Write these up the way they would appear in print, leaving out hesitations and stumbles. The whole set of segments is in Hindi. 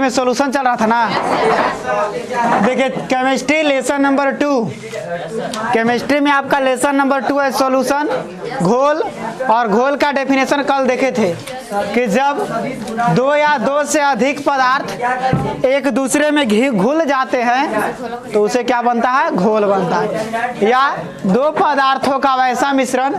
में सॉल्यूशन चल रहा था ना। देखिए केमिस्ट्री लेसन नंबर 2, केमिस्ट्री में आपका लेसन नंबर 2 है सॉल्यूशन, घोल। और घोल का डेफिनेशन कल देखे थे कि जब दो या दो से अधिक पदार्थ एक दूसरे में घुल जाते हैं तो उसे क्या बनता है, घोल बनता है। या दो पदार्थों का वैसा मिश्रण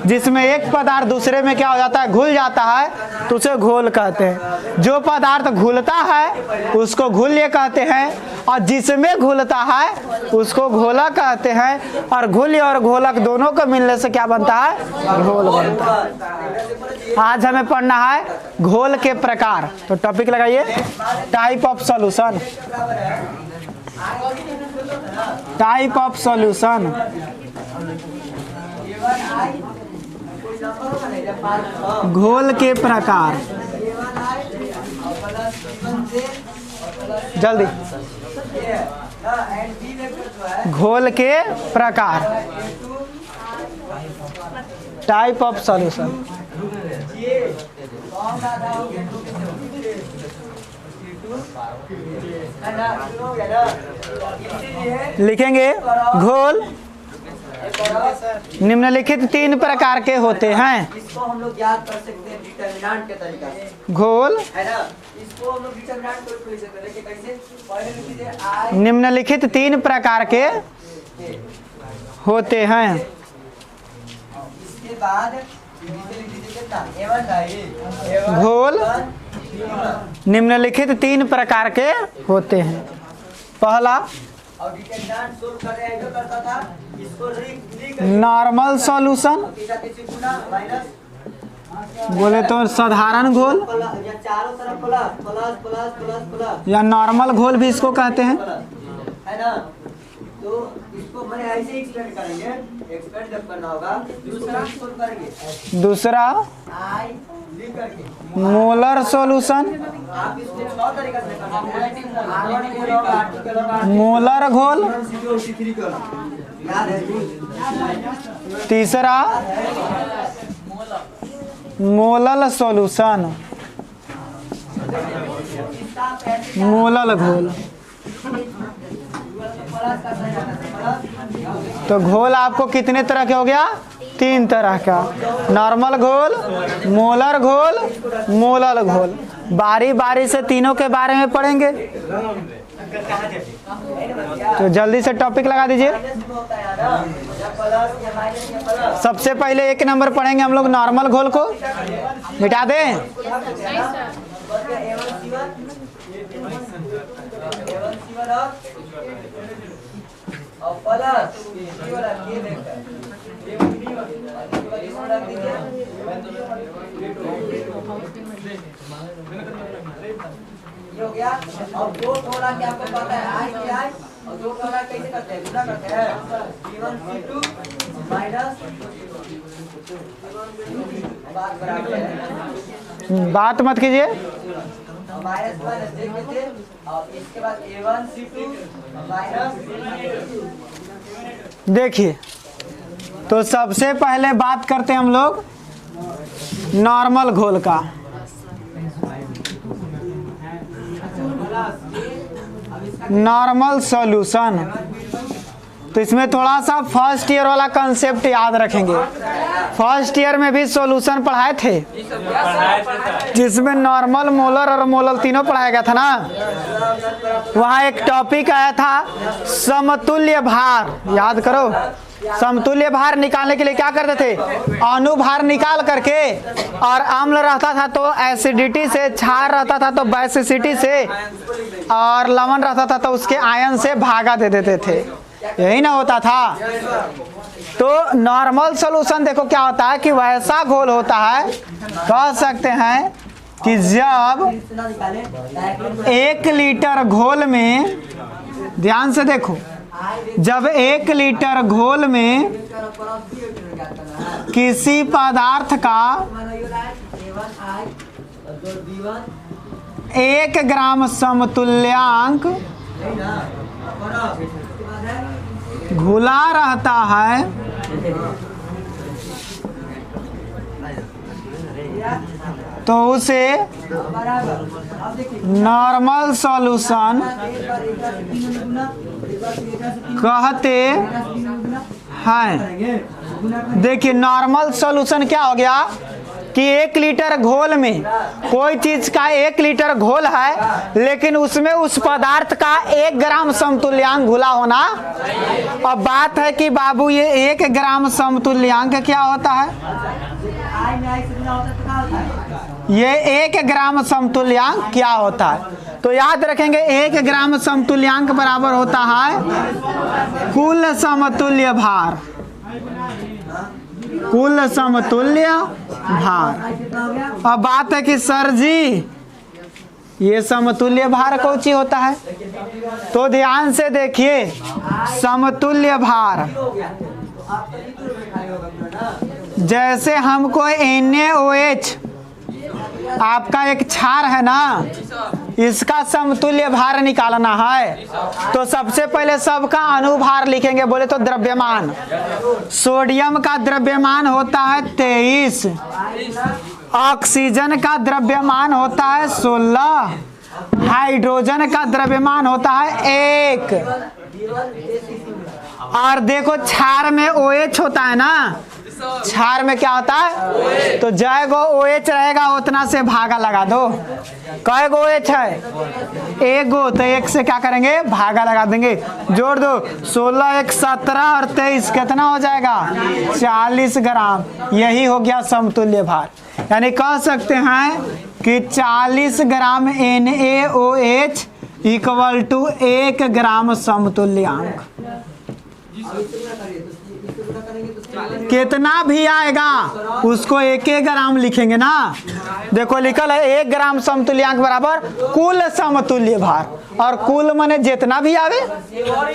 जिसमें एक पदार्थ दूसरे में क्या हो जाता है, घुल जाता है, तो उसे घोल कहते हैं। जो पदार्थ घुलता है उसको घुल्य कहते हैं, और जिसमें घुलता है उसको घोलक कहते हैं। और घुल्य और घोलक दोनों को मिलने से क्या बनता है, घोल बनता है। आज हमें पढ़ना है घोल के प्रकार। तो टॉपिक लगाइए type of solution. Type of solution, घोल के प्रकार। जल्दी, घोल के प्रकार, टाइप ऑफ सॉल्यूशन। लिखेंगे घोल निम्नलिखित 3 प्रकार के होते हैं। इसको हम लोग याद कर सकते हैं डिटरमिनेंट के तरीका से, घोल है ना। इसको हम लोग डिटरमिनेंट को लिख सकते हैं कि कैसे, पहले लिख दीजिए आई निम्नलिखित 3 प्रकार के होते हैं। इसके बाद लिख दीजिए कितना, A1 घोल निम्नलिखित 3 प्रकार के होते हैं। पहला और डिटरमिनेंट सोल्व कर रहे हैं, जो करता था इसको लिख नॉर्मल सॉल्यूशन, माइनस बोले तो साधारण घोल, या चारों तरफ plus plus plus plus plus, या नॉर्मल घोल भी इसको कहते हैं, है ना। तो इसको मैंने ऐसे ही एक्सपेंड करेंगे, एक्सपेंड जब करना होगा दूसरा सोल्व करेंगे। दूसरा आई लिख करके मोलर सॉल्यूशन, आप इसको और तरीका से कर सकते हैं। R1 घोल होगा, आर्टिकल होगा, मोलर घोल। C2C3 का याद है। तीसरा मोलल सॉल्यूशन, मोलल घोल। तो घोल आपको कितने तरह के हो गया, 3 तरह का, नॉर्मल घोल, मोलर घोल, मोलल घोल। बारी बारी से तीनों के बारे में पढ़ेंगे। तो जल्दी से टॉपिक लगा दीजिए। सबसे पहले 1 नंबर पढ़ेंगे हम लोग नॉर्मल घोल को, मिटा दें। हो गया। और 2 थोड़ा क्या आपको पता है, आई की आई, और 2 थोड़ा कैसे करते हैं, गुना करते हैं, C1 C2 माइनस बात बराबर है, बात मत कीजिए। माइनस माइनस देख लीजिए। और इसके बाद A1 C2 माइनस, देखिए तो सबसे पहले बात करते हैं हम लोग नॉर्मल घोल का। नॉर्मल सॉल्यूशन, तो इसमें थोड़ा सा फर्स्ट ईयर वाला कंसेप्ट याद रखेंगे। फर्स्ट ईयर में भी सॉल्यूशन पढ़ाए थे, जिसमें नॉर्मल, मोलर और मोलल तीनों पढ़ाया गया था ना। वहाँ एक टॉपिक आया था समतुल्य भार, याद करो। समतुल्य भार निकालने के लिए क्या करते थे, अनुभार निकाल करके, और अम्ल रहता था तो एसिडिटी से, क्षार रहता था तो बेसिसिटी से, और लवण रहता था तो उसके आयन से भागा दे देते थे। यही ना होता था। तो नॉर्मल सॉल्यूशन देखो क्या होता है कि वैसा घोल होता है, कह सकते हैं कि जब 1 लीटर घोल में, ध्यान से देखो, जब 1 लीटर घोल में किसी पदार्थ का 1 ग्राम समतुल्यांक घुला रहता है तो उसे बराबर। अब देखिए नॉर्मल सॉल्यूशन एक बार एक से 3 में गुना, एक बार एक से 3 कहते में गुना हैं। करेंगे, गुना करेंगे। देखिए नॉर्मल सॉल्यूशन क्या हो गया कि 1 लीटर घोल में कोई चीज का 1 लीटर घोल है, लेकिन उसमें उस पदार्थ का 1 ग्राम समतुल्यांक घुला होना। अब बात है कि बाबू ये 1 ग्राम समतुल्यांक क्या होता है? आई में आई से गुना होता है तो क्या होता है? ये 1 ग्राम समतुल्यांक क्या होता है? तो याद रखेंगे 1 ग्राम समतुल्यांक बराबर होता है कुल समतुल्य भार। कुल समतुल्य भार। आई कितना हो गया? अब बात है कि सर जी ये समतुल्य भार कौन सी होता है? तो ध्यान से देखिए समतुल्य भार हो गया। तो आप तो लिख लो खाली होगा पूरा ना। जैसे हमको NaOH आपका एक क्षार है ना, इसका समतुल्य भार निकालना है। तो सबसे पहले सबका अनुभार लिखेंगे, बोले तो द्रव्यमान। सोडियम का द्रव्यमान होता है 23, ऑक्सीजन का द्रव्यमान होता है 16, हाइड्रोजन का द्रव्यमान होता है 1। और देखो क्षार में OH होता है ना, क्षार में क्या होता है? तो जय गो OH रहेगा उतना से भागा लगा दो। कै गो OH है? 1 गो, तो 1 से क्या करेंगे? भागा लगा देंगे। जोड़ दो 16 1 17 और 23 कितना हो जाएगा? 40 ग्राम। यही हो गया समतुल्य भार। यानी कह सकते हैं कि 40 ग्राम NaOH इक्वल टू 1 ग्राम समतुल्यांक। कितना भी आएगा उसको 1 ग्राम लिखेंगे ना। देखो लिखल है 1 ग्राम समतुल्यांक बराबर कुल समतुल्य भार, और कुल माने जितना भी आवे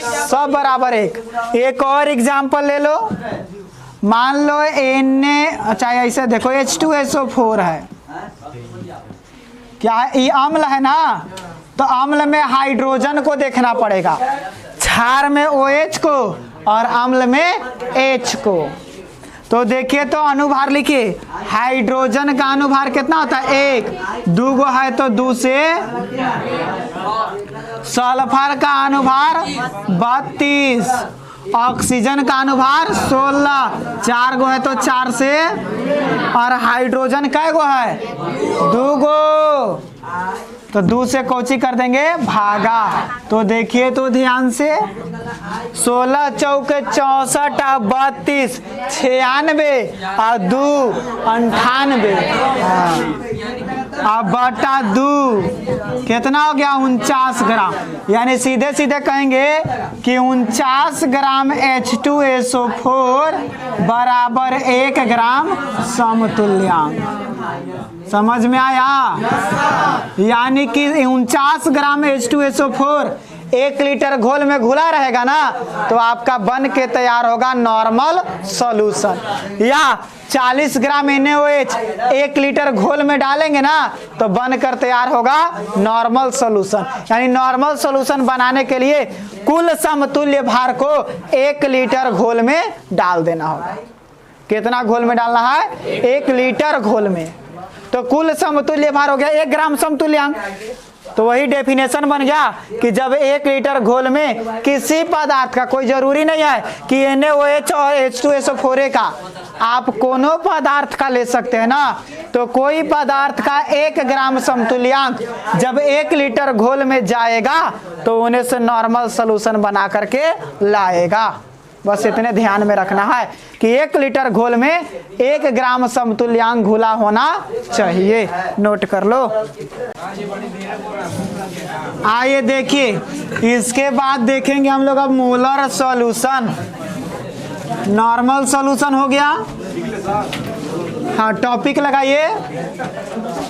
सब बराबर 1। एक और एग्जांपल ले लो, मान लो अच्छा ऐसे देखो H2SO4 है, क्या है? ये अम्ल है ना, तो अम्ल में हाइड्रोजन को देखना पड़ेगा, क्षार में OH को और अम्ल में H को। तो देखिए तो अनुभार लिखिए, हाइड्रोजन का अनुभार कितना होता है? 1। 2 गो है तो 2 से। सल्फर का अनुभार 32, ऑक्सीजन का अनुभार 16, 4 गो है तो 4 से। और हाइड्रोजन कै गो है? 2 गो, तो 2 से कौची कर देंगे? भागा। तो देखिए तो ध्यान से 16 चौके 64 और 32 96 और 2 98 अब बटा 2 कितना हो गया? 49 ग्राम। यानी सीधे सीधे कहेंगे कि 49 ग्राम H2SO4 बराबर 1 ग्राम समतुल्यांक। समझ में आया? यानी कि 49 ग्राम H2SO4 1 लीटर घोल में घुला रहेगा ना, तो आपका बन के तैयार होगा नॉर्मल सॉल्यूशन। या 40 ग्राम NaOH 1 लीटर घोल में डालेंगे ना, तो बनकर तैयार होगा नॉर्मल सॉल्यूशन। यानी नॉर्मल सॉल्यूशन बनाने के लिए कुल समतुल्य भार को 1 लीटर घोल में डाल देना होगा। कितना घोल में डालना है? 1 लीटर घोल में। तो कुल समतुल्य भार हो गया 1 ग्राम समतुल्यांक। तो वही डेफिनेशन बन गया कि जब 1 लीटर घोल में किसी पदार्थ का, कोई जरूरी नहीं है कि NaOH और H2SO4 का, आप कोनो पदार्थ का ले सकते हैं ना। तो कोई पदार्थ का 1 ग्राम समतुल्यांक जब 1 लीटर घोल में जाएगा तो उन्हें से नॉर्मल सॉल्यूशन बना करके लाएगा। बस इतने ध्यान में रखना है कि 1 लीटर घोल में 1 ग्राम समतुल्यांक घुला होना चाहिए। नोट कर लो। आइए देखिए, इसके बाद देखेंगे हम लोग अब मोलर सॉल्यूशन। नॉर्मल सॉल्यूशन हो गया। हाँ, टॉपिक लगाइए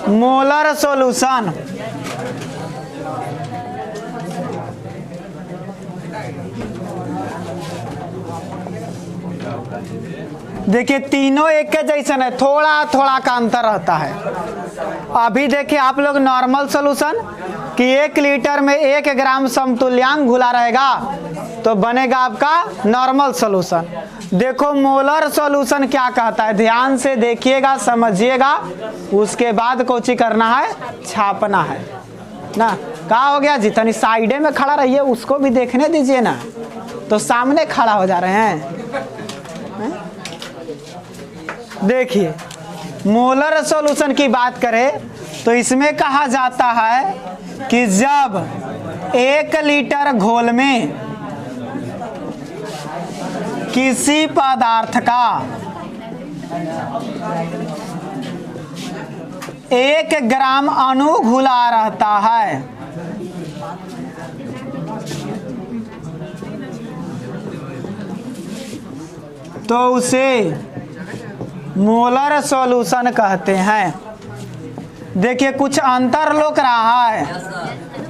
मोलर सॉल्यूशन। देखिए तीनों एक के जैसन है, थोड़ा थोड़ा का अंतर रहता है। अभी देखिए आप लोग नॉर्मल सॉल्यूशन कि 1 लीटर में 1 ग्राम समतुल्यांक घुला रहेगा तो बनेगा आपका नॉर्मल सॉल्यूशन। देखो मोलर सॉल्यूशन क्या कहता है, ध्यान से देखिएगा, समझिएगा, उसके बाद कोची करना है, छापना है ना। क्या हो गया जी, तनी साइडे में खड़ा रहिए, उसको भी देखने दीजिए ना, तो सामने खड़ा हो जा रहे हैं। देखिए मोलर सॉल्यूशन की बात करें तो इसमें कहा जाता है कि जब 1 लीटर घोल में किसी पदार्थ का 1 ग्राम अणु घुला रहता है तो उसे मोलर सॉल्यूशन कहते हैं। देखिए कुछ अंतर लोक रहा है,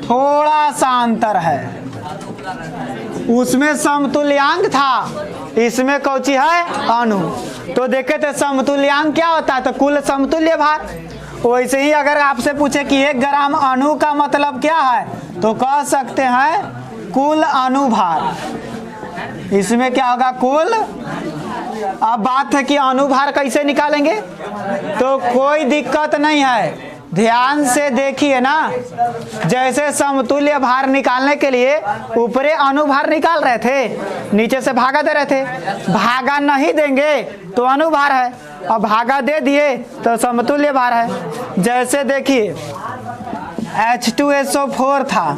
थोड़ा सा अंतर है, उसमें समतुल्यांक था, इसमें कौची है, अणु। तो देखे थे समतुल्यांक क्या होता है, तो कुल समतुल्य भार। वैसे ही अगर आपसे पूछे कि 1 ग्राम अणु का मतलब क्या है, तो कह सकते हैं कुल अणुभार। इसमें क्या होगा, कुल। अब बात है कि अणुभार कैसे निकालेंगे, तो कोई दिक्कत नहीं है, ध्यान से देखिए ना। जैसे समतुल्य भार निकालने के लिए ऊपरे अणुभार निकाल रहे थे, नीचे से भागा दे रहे थे, भागा नहीं देंगे तो अणुभार है, और भागा दे दिए तो समतुल्य भार है। जैसे देखिए H2SO4 था,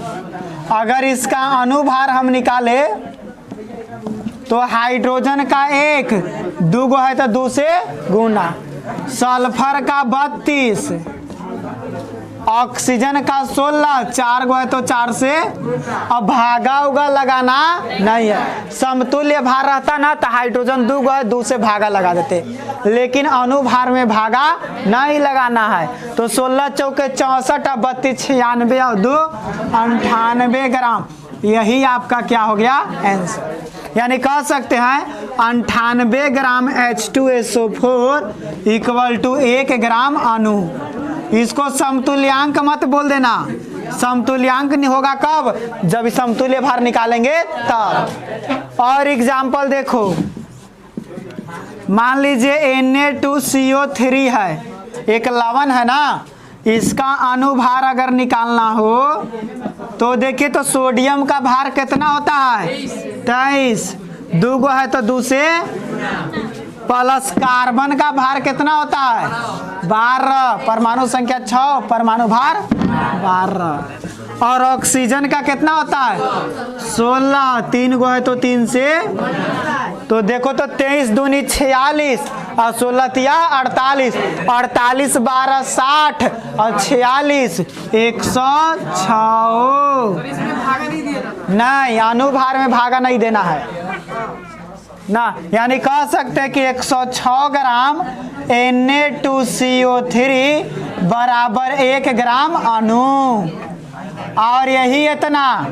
अगर इसका अणुभार हम निकाले तो हाइड्रोजन का 1, 2 है तो 2 से गुना, सल्फर का 32, ऑक्सीजन का 16, 4 है तो 4 से। अब भागा उगा लगाना नहीं है, समतुल्य भार रहता ना तो हाइड्रोजन 2 है, 2 से भागा लगा देते, लेकिन अणुभार में भागा नहीं लगाना है। तो 16 चौके 64, 32 96 और 2 98 ग्राम, यही आपका क्या हो गया, आंसर। यानी कह सकते हैं 98 ग्राम H2SO4 इक्वल टू 1 ग्राम अणु। इसको समतुल्यांक मत बोल देना, समतुल्यांक नहीं होगा कब, जब समतुल्य भार निकालेंगे तब। और एग्जाम्पल देखो, मान लीजिए Na2CO3 है, एक लवण है ना, इसका अणुभार अगर निकालना हो तो देखिए तो सोडियम का भार कितना होता है, 23, 2 है तो 2 से, प्लस कार्बन का भार कितना होता है, 12, परमाणु संख्या 6, परमाणु भार 12, और ऑक्सीजन का कितना होता है, 16, 3 है तो 3 से, तो देखो तो 23 दूनी 46 और 16 तिया 48, 48 12 60 और 46 106। नहीं, अणुभार में भागा नहीं देना है ना, यानी कह सकते हैं कि 106 ग्राम Na2CO3 बराबर 1 ग्राम अणु। और यही इतना,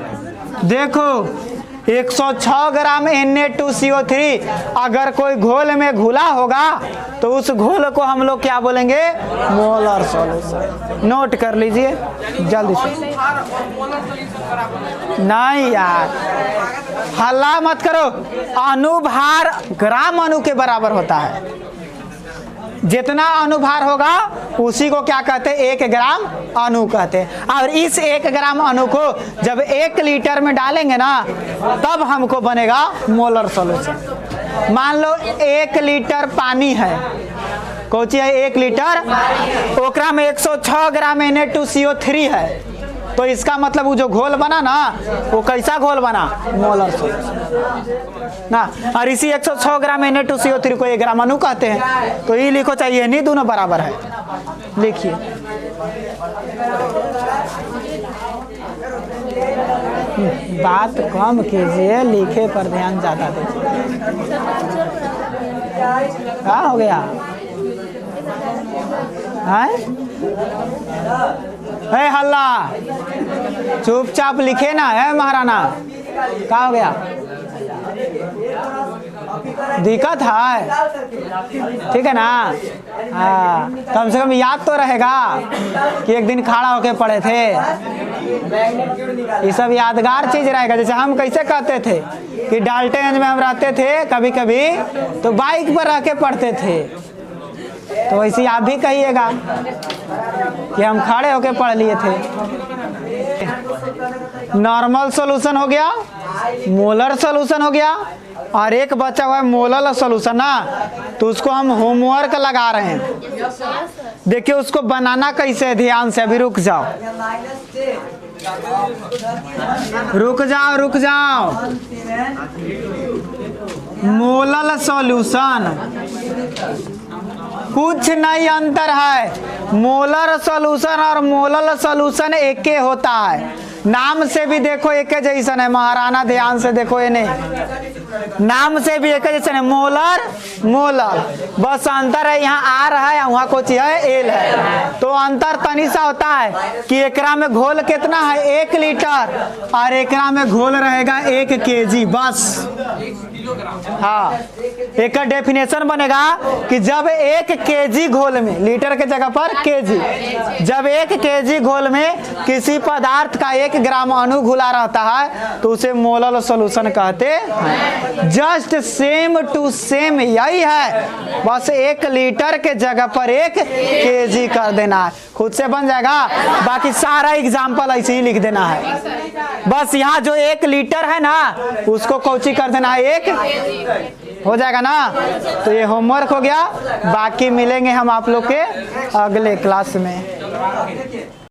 देखो 106 ग्राम Na2CO3 अगर कोई घोल में घुला होगा तो उस घोल को हम लोग क्या बोलेंगे, मोलर सॉल्यूशन। नोट कर लीजिए जल्दी से। नहीं यार, हल्ला मत करो, अणुभार ग्राम अणु के बराबर होता है। जितना अणुभार होगा उसी को क्या कहते हैं, 1 ग्राम अणु कहते हैं। और इस 1 ग्राम अणु को जब 1 लीटर में डालेंगे ना तब हमको बनेगा मोलर सॉल्यूशन। मान लो 1 लीटर पानी है, कौची है 1 लीटर, ओकरा में 106 ग्राम Na2CO3 है, तो इसका मतलब वो जो घोल बना ना वो कैसा घोल बना, मोलर सॉल्यूशन ना। और इसी 106 ग्राम Na2CO3 को 1 ग्राम अणु कहते हैं। तो ये लिखो चाहिए नहीं, दोनों बराबर है, लिखिए। बात कम कीजिए, लिखे पर ध्यान ज्यादा दीजिए। क्या हो गया है, हल्ला, चुपचाप लिखे ना है महाराना। क्या हो गया, दिक्कत है, निकाल करके ठीक है ना। हाँ, कम से कम याद तो रहेगा कि एक दिन खड़ा होके पढ़े थे। मैग्नीट्यूड निकाल ये सब यादगार चीज रहेगा। जैसे हम कैसे कहते थे कि डाल्टनगंज में हम रहते थे कभी कभी तो बाइक पर रह के पढ़ते थे, तो वैसे आप भी कहिएगा कि हम खड़े होके पढ़ लिए थे। नॉर्मल सॉल्यूशन हो गया, मोलर सॉल्यूशन हो गया, और एक बचा हुआ है मोलर सॉल्यूशन ना, तो उसको हम होमवर्क लगा रहे हैं। देखिए उसको बनाना कैसे है, ध्यान से, अभी रुक जाओ रुक जाओ रुक जाओ। मोलर सॉल्यूशन कुछ नहीं अंतर है, मोलर सॉल्यूशन और मोलर सॉल्यूशन एक ही होता है। नाम से भी देखो एक जैसन है, महाराणा ध्यान से देखो, ये नहीं, नाम से भी एक जैसन है, मोलर मोलर, बस अंतर है यहाँ आर है, वहाँ कुछ है एल है। तो अंतर तनी सा होता है कि एकरा में घोल कितना है 1 लीटर और एकरा में घोल रहेगा 1 केजी बस। हाँ, एक डेफिनेशन बनेगा कि जब 1 केजी घोल में, लीटर के जगह पर केजी, जब 1 केजी घोल में किसी पदार्थ का 1 ग्राम अणु घुला रहता है तो उसे मोलर सॉल्यूशन कहते हैं। जस्ट सेम टू सेम यही है, बस 1 लीटर के जगह पर 1 केजी कर देना है, खुद से बन जाएगा। बाकी सारा एग्जाम्पल ऐसे ही लिख देना है, बस यहाँ जो 1 लीटर है ना उसको कौची कर देना है 1 हो जाएगा ना। तो ये होमवर्क हो गया, बाकी मिलेंगे हम आप लोग के अगले क्लास में।